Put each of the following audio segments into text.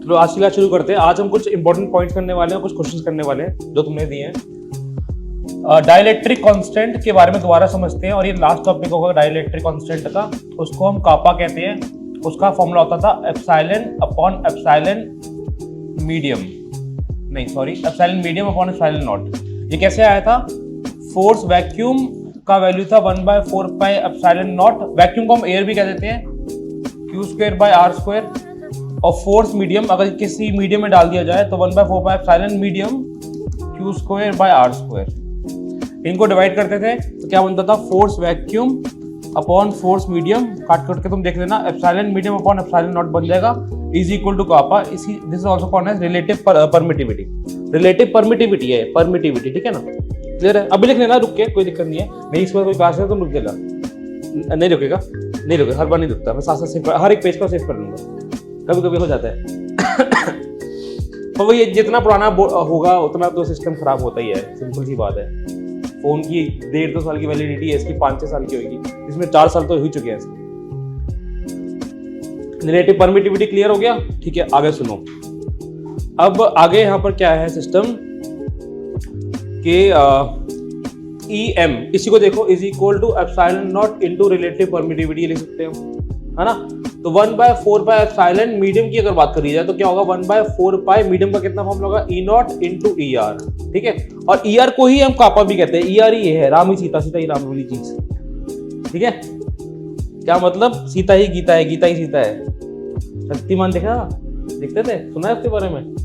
चलो आज की क्लास शुरू करते हैं। आज हम कुछ इंपॉर्टेंट पॉइंट्स करने वाले हैं, कुछ क्वेश्चंस करने वाले हैं जो तुमने दिए हैं। डाइलेक्ट्रिक कांस्टेंट के बारे में दोबारा समझते हैं, और ये लास्ट टॉपिक होगा डाइलेक्ट्रिक कांस्टेंट का। उसको हम कापा कहते हैं। उसका फॉर्मूला होता था एप्सिलॉन अपॉन एप्सिलॉन मीडियम, नहीं sorry, epsilon medium upon epsilon not. ये कैसे आया था? फोर्स वैक्यूम का वैल्यू था 1/4 पाई एप्सिलॉन नॉट। वैक्यूम को हम एयर भी कह देते हैं, Q²/R²। और फोर्स मीडियम अगर किसी मीडियम में डाल दिया जाए तो 1/4 पाई एप्सिलॉन मीडियम Q²/R²। इनको डिवाइड करते थे तो क्या बनता था? Force vacuum upon force medium, काट के तुम देख लेना, epsilon medium upon epsilon nought बन जाएगा, is equal to kappa. This is also called as relative permittivity. Relative permittivity है, परमिटिविटी, ठीक है ना? क्लियर है? अभी लिख लेना, रुक के, कोई दिक्कत नहीं है। नहीं इसमें कोई क्लास है तुम रुक देना, नहीं रुकेगा, नहीं रुकेगा, हर बार नहीं रुकता। मैं साथ साथ सेव, हर एक पेज को सेव कर लूंगा, कभी कभी हो जाता है। तो वही जितना पुराना होगा उतना तो सिस्टम खराब होता ही है, सिंपल सी बात है। फोन की 1.5-2 साल की वैलिडिटी है, इसकी 5-6 साल की होगी, इसमें 4 साल तो हो चुके हैं इसके। रिलेटिव परमिटिविटी क्लियर हो गया? ठीक है, आगे सुनो। अब आगे यहाँ पर क्या है सिस्टम के EM, इसी को देखो, is equal to epsilon nought into relative permittivity लिख सकते हो, है ना? तो 1/4 पाई एप्सिलॉन मीडियम की अगर बात करी जाए तो क्या होगा? 1/4 पाई मीडियम का कितना फॉर्म होगा? E0 इनटू ER, ठीक है? और ER को ही हम कापा भी कहते हैं। ER ही है राम ही सीता, सीता ही राम वाली चीज, ठीक है? क्या मतलब? सीता ही गीता है, गीता ही सीता है। शक्तिमान देखा, देखते थे, सुना है उसके बारे में?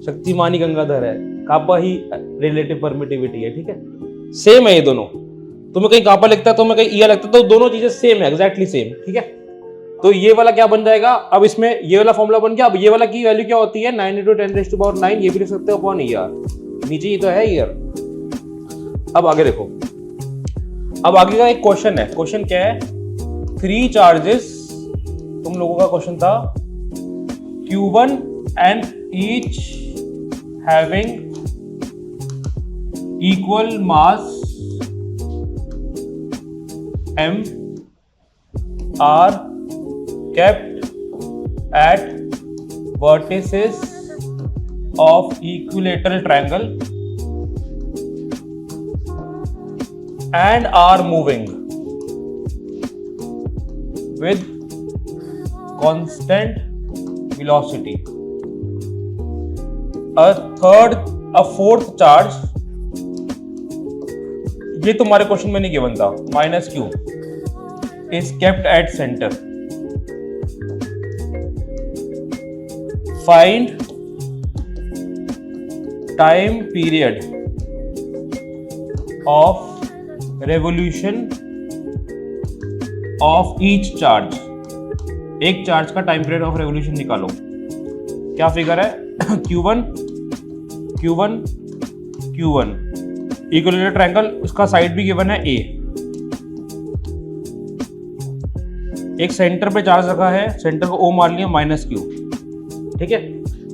शक्तिमान ही गंगाधर है, कापा ही रिलेटिव परमिटिविटी है, ठीक है? सेम है ये दोनों। तुम्हें कहीं कापा लिखता है, तुम्हें कहीं ER लगता है, तो दोनों चीजें सेम है, एग्जैक्टली सेम, ठीक है? तो ये वाला क्या बन जाएगा? अब इसमें ये वाला फॉर्मूला बन गया। अब ये वाला की वैल्यू क्या होती है? 9 × 10⁹ ये भी लिख सकते हो अपॉन ER, नीचे ही तो है ER। अब आगे देखो, अब आगे का एक क्वेश्चन है। क्वेश्चन क्या है? 3 चार्जेस, तुम लोगों का क्वेश्चन था, Q1 and each having equal mass m are kept at vertices of equilateral triangle and are moving with constant velocity. A fourth charge, ये तुम्हारे क्वेश्चन में नहीं गिवन था, -Q is kept at center. Find time period of revolution of each charge. एक charge का time period of revolution निकालो। क्या figure है? Q1 Q1 Q1 equilateral triangle, उसका साइड भी गिवन है A। एक सेंटर पे चार्ज रखा है, सेंटर को O मान लिया, -Q, ठीक है?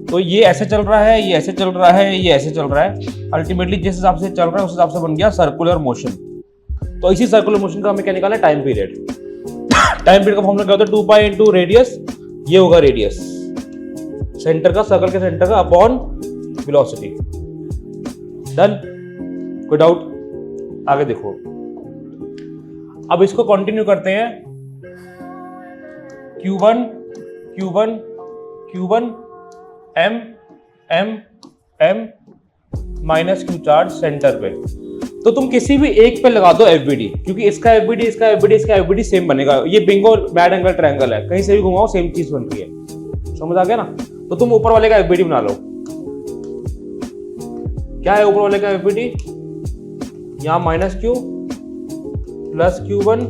तो ये ऐसे चल रहा है, ये ऐसे चल रहा है, ये ऐसे चल रहा है। अल्टीमेटली जिस हिसाब से चल रहा है उस हिसाब से बन गया सर्कुलर मोशन। तो इसी सर्कुलर मोशन का हमें क्या निकाला है? Time period. टाइम पीरियड का फॉर्मूला क्या होता है? 2 पाई इंटू रेडियस, ये होगा रेडियस सेंटर का, सर्कल के सेंटर का, अपॉन वेलोसिटी। डन? कोई डाउट? आगे देखो, अब इसको कंटिन्यू करते हैं। Q1 Q1 Q1 M M M -Q charge centre पे। तो तुम किसी भी एक पे लगा दो FBD, क्योंकि इसका FBD, इसका FBD, इसका FBD सेम बनेगा। ये बिंगो बैड एंगल ट्रायंगल है, कहीं से भी घुमाओ सेम चीज बनती है। समझ आ गया ना? तो तुम ऊपर वाले का FBD बना लो। क्या है ऊपर वाले का FBD? यहाँ -Q plus Q1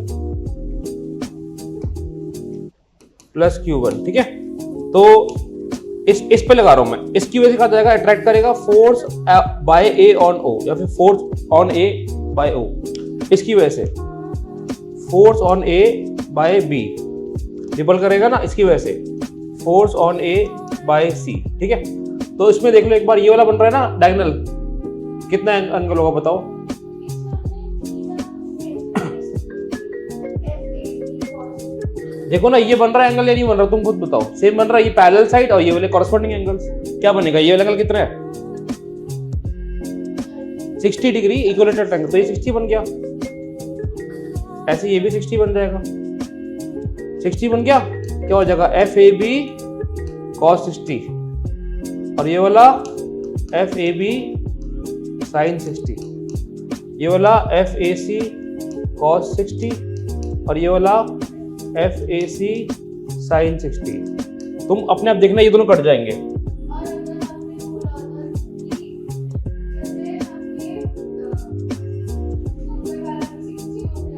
plus Q1, ठीक है? तो इस पे लगा रहा हूं मैं, इसकी वजह से क्या जाएगा? अट्रैक्ट करेगा force by A on O, या फिर force on A by O। इसकी वजह से force on A by B repel करेगा ना, इसकी वजह से force on A by C, ठीक है? तो इसमें देख लो एक बार, ये वाला बन रहा है ना डायगोनल, कितना एंगल होगा बताओ? देखो ना, ये बन रहा है एंगल या नहीं बन रहा, तुम खुद बताओ। सेम बन रहा है, ये पैरेलल साइड और ये वाले कॉरस्पॉन्डिंग एंगल्स। क्या बनेगा, ये वाला एंगल कितना है 60 डिग्री इक्विलेटरल ट्रायंगल, तो ये 60 बन गया। ऐसे ये भी 60 बन जाएगा, 60 बन गया। क्या हो जाएगा FAB cos 60 और ये वाला FAB sin 60, ये वाला FAC cos 60 और ये वाला FAC sin 60। तुम अपने आप देखना, ये दोनों कट जाएंगे।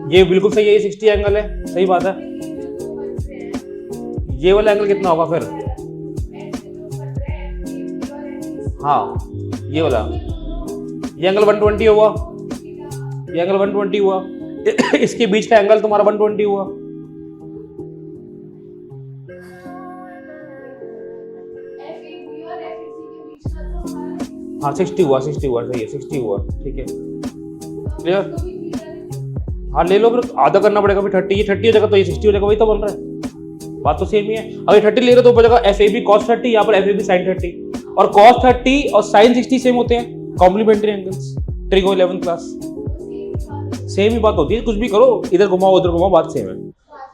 ये बिल्कुल सही है, ये 60 एंगल है, सही बात है। ये वाला एंगल कितना होगा फिर, हाँ ये वाला, ये एंगल 120 हुआ, ये एंगल 120 हुआ, इसके बीच का एंगल तुम्हारा 120 हुआ। हाँ 60 हुआ, 60 हुआ, सही है, 60 हुआ, ठीक है, क्लियर। हाँ ले लो, फिर आधा करना पड़ेगा, फिर 30, ये 30 हो जाएगा तो ये 60 हो जाएगा, वही तो बन रहा है, बात तो सेम ही है। अगर 30 ले रहे हो तो बचेगा FAB cos 30, यहाँ पर FAB sin 30, और cos 30 और sin 60 सेम होते हैं, complementary angles, trigo 11th class, same ही बात होती है। कुछ भी करो, इधर घुमाओ उधर घुमाओ, बात सेम है।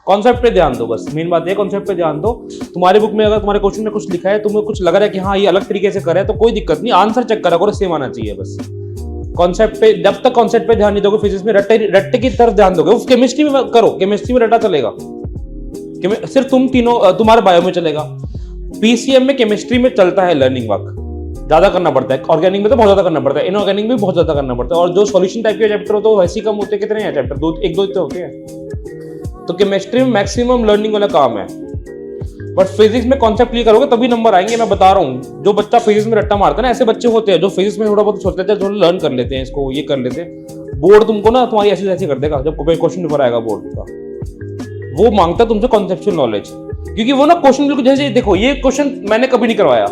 कॉन्सेप्ट पे ध्यान दो, बस मेन बात है कॉन्सेप्ट पे ध्यान दो। तुम्हारे बुक में अगर तुम्हारे क्वेश्चन में कुछ लिखा है, तुम्हें कुछ लग रहा है कि हाँ ये अलग तरीके से करे, तो कोई दिक्कत नहीं, आंसर चेक करा करो, सेम आना चाहिए बस। कॉन्सेप्ट पे, जब तक कॉन्सेप्ट पे ध्यान नहीं दोगे, फिजिक्स में रट्टे की तरफ ध्यान दोगे, उस केमिस्ट्री में करो, केमिस्ट्री में रट्टा चलेगा, सिर्फ तुम तीनों, तुम्हारे बायो में चलेगा। PCM में केमिस्ट्री में चलता है लर्निंग वर्क, ज्यादा करना पड़ता है, ऑर्गेनिक में तो बहुत ज्यादा करना पड़ता है, इनऑर्गेनिक में बहुत ज्यादा करना पड़ता है, और जो सॉल्यूशन टाइप के चैप्टर होते हैं वैसे ही कम होते हैं। कितने हैं चैप्टर, दो, एक दो होते हैं। तो केमिस्ट्री में मैक्सिमम लर्निंग वाला काम है, बट फिजिक्स में कॉन्सेप्ट क्लियर करोगे तभी नंबर आएंगे। मैं बता रहा हूँ, जो बच्चा फिजिक्स में रट्टा मारता है ना, ऐसे बच्चे होते हैं जो फिजिक्स में थोड़ा बहुत सोचते हैं, थोड़ा लर्न कर लेते हैं, इसको ये कर लेते हैं। बोर्ड तुमको ना तुम्हारी ऐसी ऐसी कर देगा, जब कोई क्वेश्चन पेपर आएगा बोर्ड का, वो मांगता है तुमसे कॉन्सेप्चुअल नॉलेज, क्योंकि वो ना क्वेश्चन बिल्कुल जैसे, देखो ये क्वेश्चन मैंने कभी नहीं करवाया,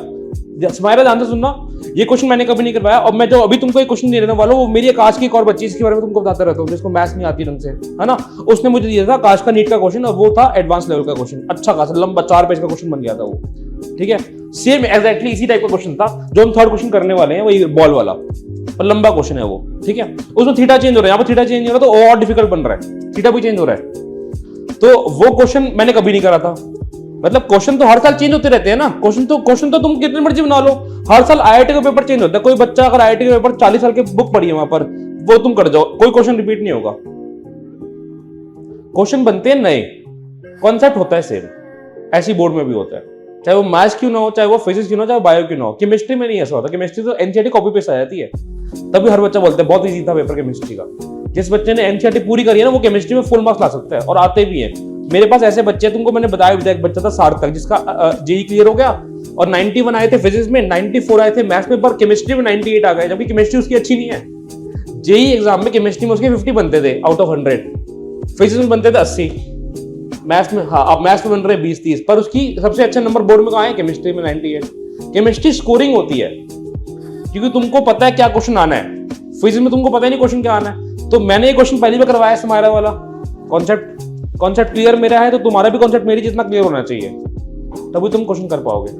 स्माइरा ध्यान से सुनना, ये क्वेश्चन मैंने कभी नहीं करवाया, और मैं जो अभी तुमको एक क्वेश्चन दे रहा वाला, वो मेरी एक आज की एक और बच्ची, इसके बारे में तुमको बताता रहता हूँ, जिसको मैथ्स नहीं आती ढंग से, है ना, उसने मुझे दिया था काश का नीट का क्वेश्चन, और वो था एडवांस लेवल का क्वेश्चन, अच्छा खासा लंबा 4 पेज का क्वेश्चन बन गया था वो, ठीक है। सेम एग्जैक्टली इसी टाइप का क्वेश्चन था जो हम थर्ड क्वेश्चन करने वाले हैं, वही बॉल वाला, और लंबा क्वेश्चन है वो, ठीक है। उसमें थीटा चेंज हो रहा है, यहाँ पर थीटा चेंज हो रहा है तो और डिफिकल्ट बन रहा है, थीटा भी चेंज हो रहा है, तो वो क्वेश्चन मैंने कभी नहीं करा था। मतलब क्वेश्चन तो हर साल चेंज होते रहते हैं ना, क्वेश्चन तो तुम कितने मर्जी बना लो, हर साल IIT का पेपर चेंज होता है। कोई बच्चा अगर IIT का पेपर 40 साल के बुक पढ़ी है वहां पर, वो तुम कर जाओ, कोई क्वेश्चन रिपीट नहीं होगा, क्वेश्चन बनते हैं नए, कॉन्सेप्ट होता है सेम, ऐसी बोर्ड में भी होता है, चाहे वो मैथ्स क्यों ना हो, चाहे वो फिजिक्स क्यों ना हो, चाहे बायो क्यों ना हो। केमिस्ट्री में नहीं ऐसा होता, केमिस्ट्री तो NCERT कॉपी पेस्ट आ जाती है, तभी हर बच्चा बोलता है बहुत ईजी था पेपर केमिस्ट्री का। जिस बच्चे ने NCERT पूरी करी है ना, वो केमिस्ट्री में फुल मार्क्स ला सकता है, और आते भी हैं। मेरे पास ऐसे बच्चे हैं, तुमको मैंने बताया भी था, एक बच्चा था सार्थक, जिसका JEE क्लियर हो गया और 91 आए थे फिजिक्स में, 94 आए थे मैथ्स में, पर केमिस्ट्री में 98 आ गए, जबकि केमिस्ट्री उसकी अच्छी नहीं है। JEE एग्जाम में केमिस्ट्री में उसके 50 बनते थे आउट ऑफ 100, फिजिक्स में बनते थे 80, मैथ्स में, हाँ अब मैथ्स में बन रहे 20-30, पर उसकी सबसे अच्छा नंबर बोर्ड में कहाँ है, केमिस्ट्री में 98। केमिस्ट्री स्कोरिंग होती है, क्योंकि तुमको पता है क्या क्वेश्चन आना है, फिजिक्स में तुमको पता ही नहीं क्वेश्चन क्या आना है। तो मैंने ये क्वेश्चन पहले भी करवाया तुम्हारा वाला, कॉन्सेप्ट क्लियर मेरा है, तो तुम्हारा भी कॉन्सेप्ट मेरी जितना क्लियर होना चाहिए, तभी तुम क्वेश्चन कर पाओगे।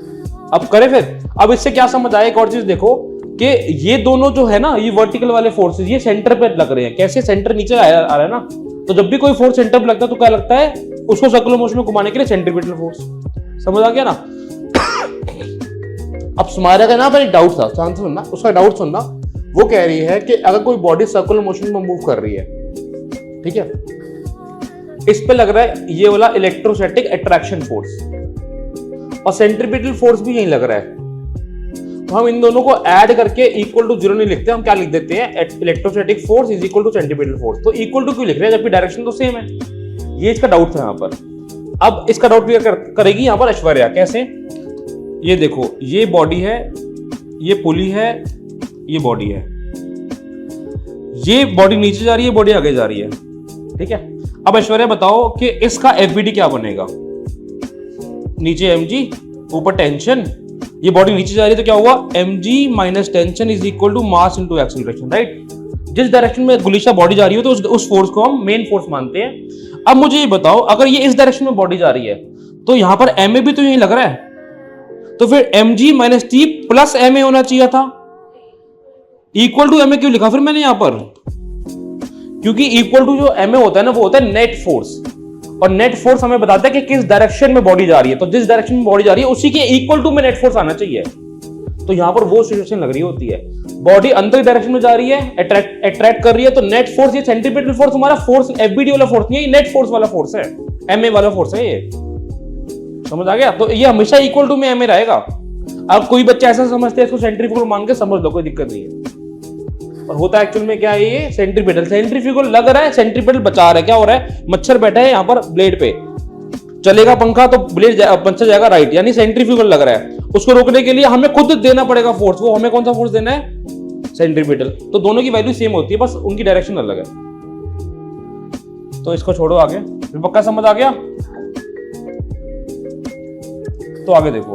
अब करें फिर, अब इससे क्या समझ आया, एक और चीज देखो कि ये दोनों जो है ना, ये वर्टिकल वाले फोर्सेस, ये सेंटर पे लग रहे हैं। कैसे, सेंटर नीचे आ रहा है ना, तो जब भी कोई फोर्स सेंटर पे लगता है तो क्या लगता है, उसको सर्कुलर मोशन में घुमाने के लिए सेंट्रीपिटल फोर्स। समझ आ गया ना। अब सुमारा का ना पर एक डाउट था, शांत सुनना, उसका डाउट सुनना। वो कह रही है कि अगर कोई बॉडी सर्कुलर मोशन में मूव कर रही है, ठीक है, इस पे लग रहा है ये वाला इलेक्ट्रोस्टैटिक अट्रैक्शन फोर्स, और सेंट्रीपिटल फोर्स भी यही लग रहा है, तो हम इन दोनों को ऐड करके इक्वल टू 0 नहीं लिखते, हम क्या लिख देते हैं, electrostatic force is equal to centripetal force. तो इक्वल टू क्यों लिख रहे हैं जबकि डायरेक्शन तो सेम है, ये इसका डाउट था यहाँ पर। अब इसका डाउट क्लियर करेगी यहाँ पर ऐश्वर्या। कैसे, ये देखो, ये बॉडी है, ये पुली है, ये बॉडी है, ये बॉडी नीचे जा रही है, बॉडी आगे जा रही है, ठीक है। अब ऐश्वर्या बताओ कि इसका FBD क्या बनेगा, नीचे mg ऊपर टेंशन, ये बॉडी नीचे जा रही है तो क्या हुआ, mg minus tension is equal to mass into acceleration, right. जिस डायरेक्शन में गुलिशा बॉडी जा रही हो तो उस फोर्स को हम मेन फोर्स मानते हैं। अब मुझे ये बताओ, अगर ये इस डायरेक्शन में बॉडी जा रही है तो यहां पर एम ए भी तो यही लग रहा है, तो फिर m g minus t plus m a होना चाहिए था। इक्वल टू एम ए क्यों लिखा फिर मैंने यहां पर? क्योंकि इक्वल टू जो एम ए होता है ना वो होता है नेट फोर्स, और नेट फोर्स हमें बताता है कि किस डायरेक्शन में बॉडी जा रही है, तो जिस डायरेक्शन में बॉडी जा रही है उसी के इक्वल टू में नेट फोर्स आना चाहिए। तो यहां पर वो सिचुएशन लग रही होती है, बॉडी अंदर डायरेक्शन में जा रही है, अट्रैक्ट कर रही है, तो नेट फोर्स, ये सेंट्रीपिटल फोर्स हमारा फोर्स एफबीडी वाला फोर्स नहीं है, ये नेट फोर्स वाला फोर्स है, एमए वाला फोर्स है ये। समझ आ गया? तो ये हमेशा इक्वल टू में एमए रहेगा। अब कोई बच्चा ऐसा समझते हैं इसको सेंट्रीफ्यूगल मान के समझ लो, कोई दिक्कत नहीं है। और होता है एक्चुअल में क्या है, ये सेंट्रीपिटल, सेंट्रीफ्यूगल लग रहा है, सेंट्रीपिटल बचा रहा है। क्या हो रहा है, मच्छर बैठा है यहाँ पर ब्लेड पे, चलेगा पंखा तो ब्लेड मच्छर जाएगा राइट, यानी सेंट्रीफ्यूगल लग रहा है। उसको रोकने के लिए हमें खुद देना पड़ेगा फोर्स, वो हमें कौन सा फोर्स देना है, सेंट्रीपिटल। तो दोनों की वैल्यू सेम होती है, बस उनकी डायरेक्शन अलग है। तो इसको छोड़ो, आगे पक्का समझ आ गया? तो आगे देखो,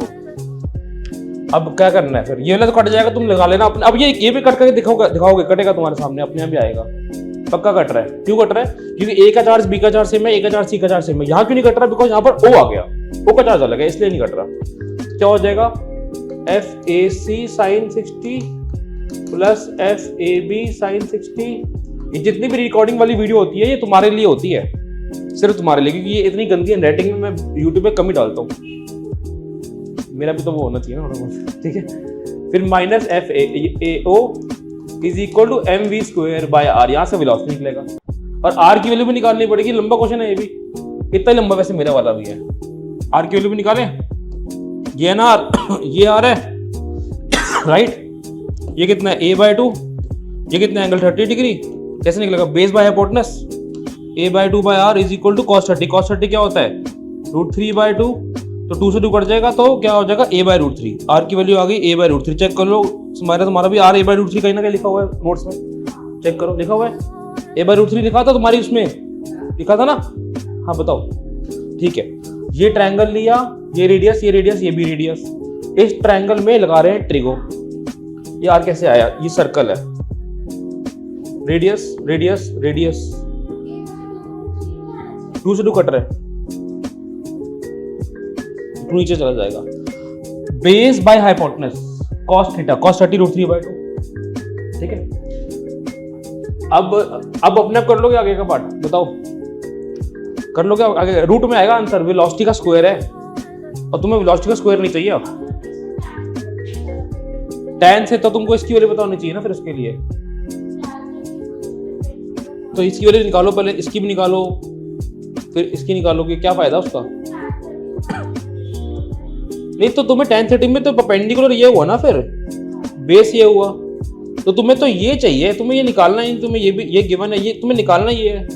अब क्या करना है फिर, ये वाला तो कट जाएगा, तुम लगा लेना अपने। अब ये भी कट करके दिखाओगे, कटेगा तुम्हारे सामने, अपने आप ही आएगा। पक्का कट रहा है, क्यों कट रहा है? क्योंकि ए का चार्ज बी का चार्ज सेम है, ए का चार्ज सी का चार्ज सेम है। यहाँ क्यों नहीं कट रहा? बिकॉज यहाँ पर ओ आ गया, ओ का चार्ज अलग है, इसलिए नहीं कट रहा। क्या हो जाएगा, f a c sine 60 plus f a b sine 60। ये जितनी भी रिकॉर्डिंग वाली वीडियो होती है ये तुम्हारे लिए होती है, सिर्फ तुम्हारे लिए, क्योंकि ये इतनी गंदी हैंडराइटिंग में मैं यूट्यूब पे कम ही डालता हूँ। मेरा भी तो वो होना चाहिए ना थोड़ा बहुत, ठीक है। फिर minus f a o is equal to m v square by r, यहाँ से वेलोसिटी निकलेगा, और आर की वैल्यू भी निकालनी पड़ेगी। लंबा क्वेश्चन है ये भी, इतना लंबा वैसे मेरा वाला भी है। आर की वैल्यू भी निकालें, ये ना ये आर है राइट, ये कितना है a/2, ये कितना एंगल 30 डिग्री, कैसे निकलेगा, base by hypotenuse, a/2 by r is equal to cos 30। cos 30 क्या होता है, √3/2, तो 2 से 2 कट जाएगा, तो क्या हो जाएगा a/√3। r की वैल्यू आ गई a/√3, चेक कर लो, तुम्हारा भी r a/√3 कहीं ना कहीं लिखा हुआ है नोट्स में, चेक करो, लिखा हुआ है a/√3 लिखा था तुम्हारी उसमें, लिखा था ना? हाँ बताओ, ठीक है। ये ट्रायंगल लिया, ये रेडियस, ये रेडियस, ये भी रेडियस, इस ट्रायंगल में लगा रहे हैं ट्रिगो। ये आर कैसे आया, ये सर्कल है, रेडियस रेडियस रेडियस, 2 से 2 कट रहे, 2 नीचे चला जाएगा, base by hypotenuse cos theta, cos 30 √3/2, ठीक है। अब अपने कर लोगे आगे का पार्ट, बताओ कर लोगे आगे? रूट में आएगा आंसर, वेलोसिटी का स्क्वायर है, और तुम्हें वेलोसिटी का स्क्वायर नहीं चाहिए अब, tan से तो तुमको इसकी वैल्यू बतानी चाहिए ना फिर उसके लिए। तो इसकी वैल्यू निकालो, पहले इसकी भी निकालो, फिर इसकी निकालोगे, क्या फायदा उसका? नहीं तो तुम्हें tan 30 में तो परपेंडिकुलर ये हुआ ना, फिर बेस ये हुआ, तो तुम्हें तो ये चाहिए, तुम्हें ये निकालना ही, तुम्हें ये भी ये गिवन है, ये तुम्हें निकालना ही है।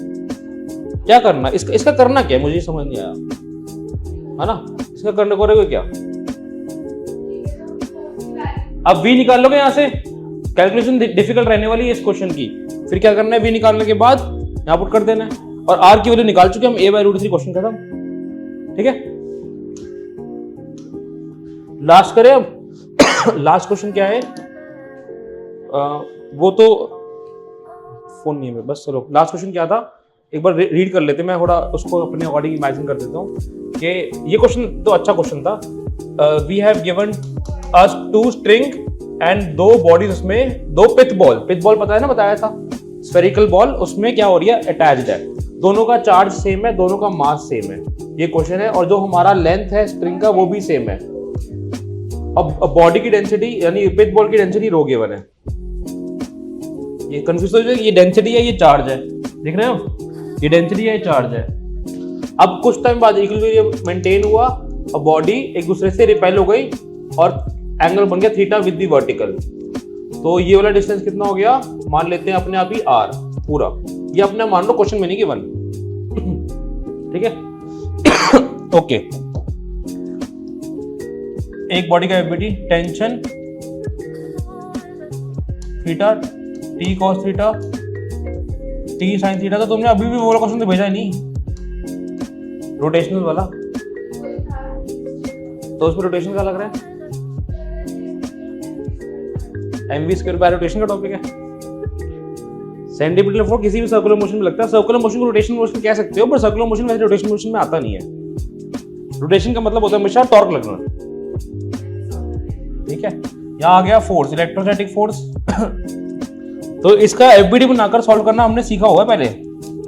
क्या करना इसका करना क्या है, मुझे समझ नहीं आया, है ना? इसका करने को रहेगा क्या? अब v निकाल लोगे, यहां से कैलकुलेशन डिफिकल्ट रहने वाली है इस क्वेश्चन की। फिर क्या करना है, v निकालने के बाद यहां पुट कर देना है, और r की वैल्यू निकाल चुके हम, a/√3, क्वेश्चन खत्म, ठीक है। लास्ट करें अब लास्ट क्वेश्चन क्या है, वो तो फोन नहीं है बस, चलो लास्ट क्वेश्चन क्या था एक बार रीड कर लेते, मैं थोड़ा उसको अपने अकॉर्डिंग इमेजिन कर देता हूँ कि ये क्वेश्चन तो अच्छा क्वेश्चन था। We have given us 2 string and 2 bodies, उसमें 2 पिथ बॉल पता है ना, बताया था, स्फेरिकल बॉल, उसमें क्या हो रही है, अटैच्ड है, दोनों का चार्ज सेम है, दोनों का मास सेम है, ये क्वेश्चन है, और जो हमारा लेंथ है स्ट्रिंग का वो भी सेम है। अब बॉडी की डेंसिटी यानी पिथ बॉल की डेंसिटी रो गिवन है, ये कंफ्यूज हो जाएगा, ये डेंसिटी है, ये चार्ज है, देख रहे हो, ये डेंसिटी है, ये चार्ज है। अब कुछ टाइम बाद इक्विलिब्रियम मेंटेन हुआ, और बॉडी एक दूसरे से रिपेल हो गई, और एंगल बन गया थीटा विद द वर्टिकल। तो ये वाला डिस्टेंस कितना हो गया, मान लेते हैं अपने आप ही r पूरा, ये अपने मान लो क्वेश्चन में नहीं गिवन, ठीक है। ओके, एक बॉडी का FBD, tension theta, t cos theta, t sin theta, तो तुमने अभी भी वो वाला क्वेश्चन तो भेजा ही नहीं, रोटेशनल वाला, तो उसमें रोटेशन का लग रहा है, mv स्क्वायर बाय रोटेशन का टॉपिक है, सेंट्रीपिटल फोर्स किसी भी सर्कुलर मोशन में लगता है। सर्कुलर मोशन को रोटेशनल मोशन कह सकते हो, पर सर्कुलर मोशन वैसे रोटेशनल मोशन में आता नहीं है। रोटेशन का मतलब होता है हमेशा टॉर्क लगना, ठीक है। यहाँ आ गया फोर्स, इलेक्ट्रोस्टैटिक फोर्स। तो इसका एफबीडी बनाकर सॉल्व करना हमने सीखा हुआ है पहले।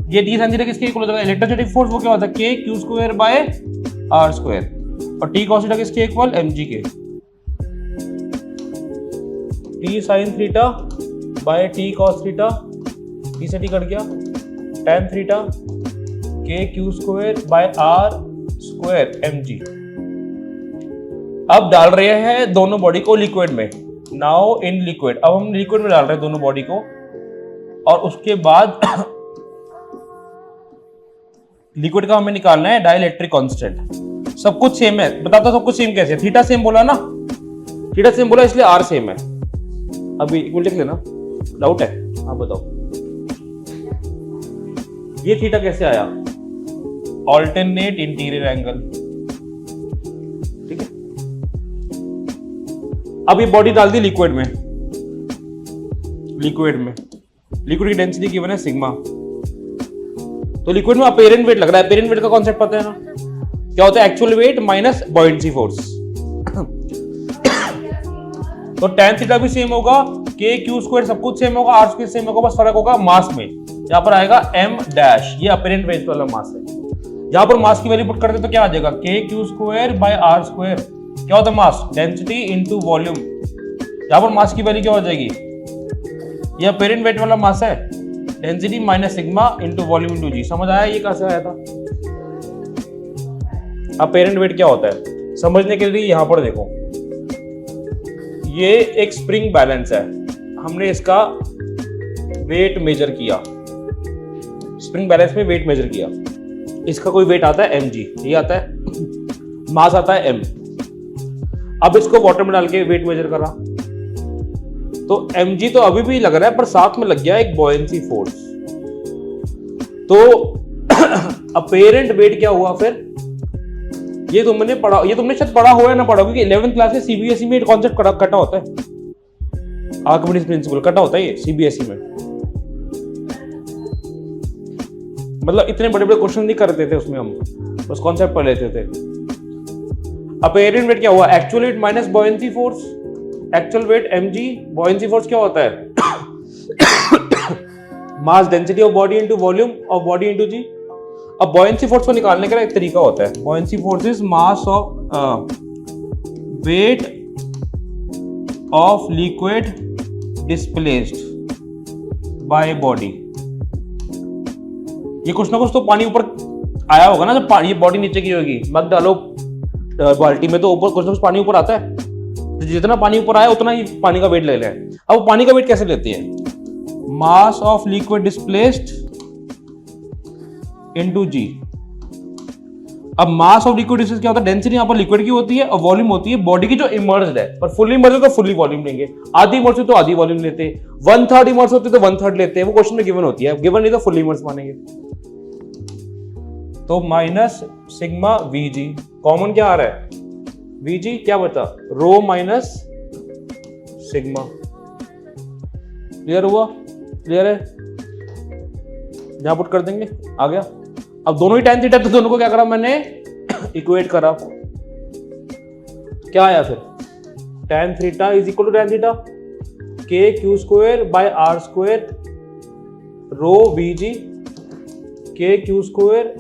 ये डी साइन थीटा किसके इक्वल होता है? इलेक्ट्रोस्टैटिक फोर्स वो क्या होता है? K q square by r square. और टी कॉस थीटा किसके इक्वल? mg के। T sine theta by t cos theta, t से टी कट गया, tan theta k q square by r square mg। अब डाल रहे हैं दोनों बॉडी को लिक्विड में। नाउ इन लिक्विड, अब हम लिक्विड में डाल रहे हैं दोनों बॉडी को, और उसके बाद लिक्विड का हमें निकालना है डाइलेक्ट्रिक कांस्टेंट। सब कुछ सेम है, बताता हूं सब कुछ सेम कैसे। थीटा सेम बोला ना, थीटा सेम बोला इसलिए आर सेम है। अभी इक्वल लिख लेना, डाउट है? हाँ बताओ, ये थीटा कैसे आया? ऑल्टरनेट इंटीरियर एंगल, ठीक है। अब ये बॉडी डाल दी लिक्विड में, लिक्विड की डेंसिटी गिवन है सिग्मा। तो लिक्विड में अपेरेंट वेट लग रहा है। अपेरेंट वेट का कॉन्सेप्ट पता है ना, क्या होता है? Actual weight minus buoyancy force. तो tan थीटा भी सेम होगा, के क्यू स्क्वायर सब कुछ सेम होगा, आर स्क्वायर सेम होगा, बस फर्क होगा मास में। यहाँ पर आएगा m डैश, ये अपेरेंट वेट वाला मास है। यहाँ पर मास की वैल्यू पुट करते तो क्या आ जाएगा? K q square by r square. क्या होता है मास? Density into volume. यहाँ पर मास की वैल्यू क्या हो जाएगी? ये अपेरेंट वेट वाला मास है, density minus sigma into volume into g. समझ आया ये कैसे आया था? अपेरेंट वेट क्या होता है समझने के लिए यहां पर देखो, ये एक स्प्रिंग बैलेंस है, हमने इसका वेट मेजर किया, स्प्रिंग बैलेंस में वेट मेजर किया। इसका कोई वेट आता है mg, ये आता है, मास आता है m। अब इसको वाटर में डाल के वेट मेजर करा तो mg तो अभी भी लग रहा है, पर साथ में लग गया एक बॉयंसी फोर्स। तो अपेरेंट वेट क्या हुआ फिर? ये तुमने पढ़ा, ये तुमने शायद पढ़ा हो या ना पढ़ा, क्योंकि 11th क्लास में सीबीएसई में एक कॉन्सेप्ट कटा होता है, आर्किमिडीज प्रिंसिपल कटा होता है ये सीबीएसई में। मतलब इतने बड़े बड़े क्वेश्चन नहीं करते थे उसमें, हम बस कॉन्सेप्ट पढ़ लेते थे। अपेरेंट वेट क्या हुआ? Actual weight minus buoyancy force. Actual weight mg, buoyancy force क्या होता है? Mass density of body into volume of body into g. अब बॉयंसी फोर्स को निकालने का एक तरीका होता है, buoyancy force is mass of weight of liquid displaced by body. ये कुछ ना कुछ तो पानी ऊपर आया होगा ना, जब ये बॉडी नीचे की होगी, मग डालो बाल्टी में तो ऊपर कुछ ना कुछ पानी ऊपर आता है, तो जितना पानी ऊपर आया उतना ही पानी का वेट ले लें। अब पानी का वेट कैसे लेते हैं? Mass of liquid displaced into g. अब मास ऑफ लिक्विड डिस्प्लेस्ड क्या होता है? डेंसिटी यहां पर लिक्विड की होती है और वॉल्यूम होती है बॉडी की जो इमर्ज्ड है। पर फुली इमर्ज्ड तो फुली वॉल्यूम लेंगे, आधी इमर्ज्ड हो तो आधी वॉल्यूम लेते, 1/3 इमर्ज्ड होती तो 1/3 लेते। वो क्वेश्चन में गिवन होती है, गिवन नहीं तो फुली इमर्ज्ड मानेंगे। तो माइनस सिग्मा वीजी, कॉमन क्या आ रहा है? वीजी क्या बता? Rho minus sigma. क्लियर हुआ? क्लियर है? यहां पुट कर देंगे, आ गया। अब दोनों ही tan थीटा, तो दोनों को क्या करा मैंने? इक्वेट करा। क्या आया फिर? tan theta is equal to tan theta k q square by r square rho Vg k q square.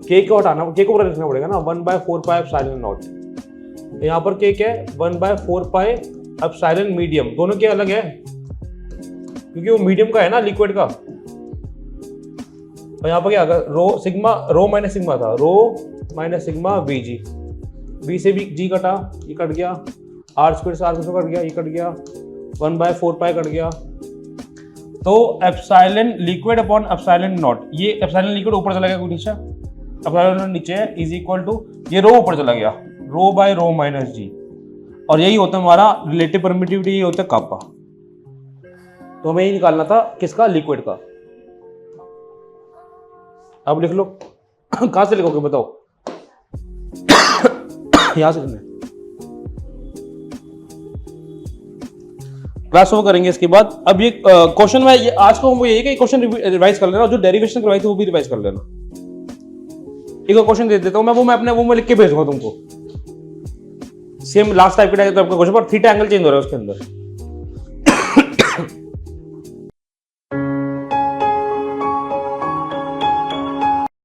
K को हटाना, के को पूरा लिखना पड़ेगा ना, 1/4 पाई एप्सिलॉन नॉट। यहां पर के क्या है? 1/4 पाई एप्सिलॉन मीडियम। दोनों के अलग है क्योंकि वो मीडियम का है ना, लिक्विड का। और यहां पर क्या? रो सिग्मा, रो माइनस सिग्मा था, rho minus sigma V G. We से भी जी कटा, ये कट गया, आर स्क्वायर से आर स्क्वायर कट गया, ये कट गया, 1/4 पाई कट गया। तो epsilon liquid upon epsilon not, ये एप्सिलॉन लिक्विड ऊपर चला गया, नीचे एप्सिलॉन नीचे है, इज इक्वल टू ये रो ऊपर चला गया, रो बाय रो माइनस जी। और यही होता है हमारा रिलेटिव परमिटिविटी, ये होता है कापा। तो हमें ये निकालना था किसका? लिक्विड का। अब लिख लो। कहां से लिखोगे बताओ? यहां से लिखना। क्लास में करेंगे इसके बाद। अब ये क्वेश्चन में आज को वो यही कि क्वेश्चन रिवाइज कर लेना, जो डेरिवेशन करवाई थी वो भी रिवाइज कर लेना। एक क्वेश्चन दे देता हूं मैं, वो मैं अपने वो में लिख के भेजूंगा तुमको, सेम लास्ट टाइप के आपका क्वेश्चन पर थीटा एंगल चेंज हो रहा है उसके अंदर।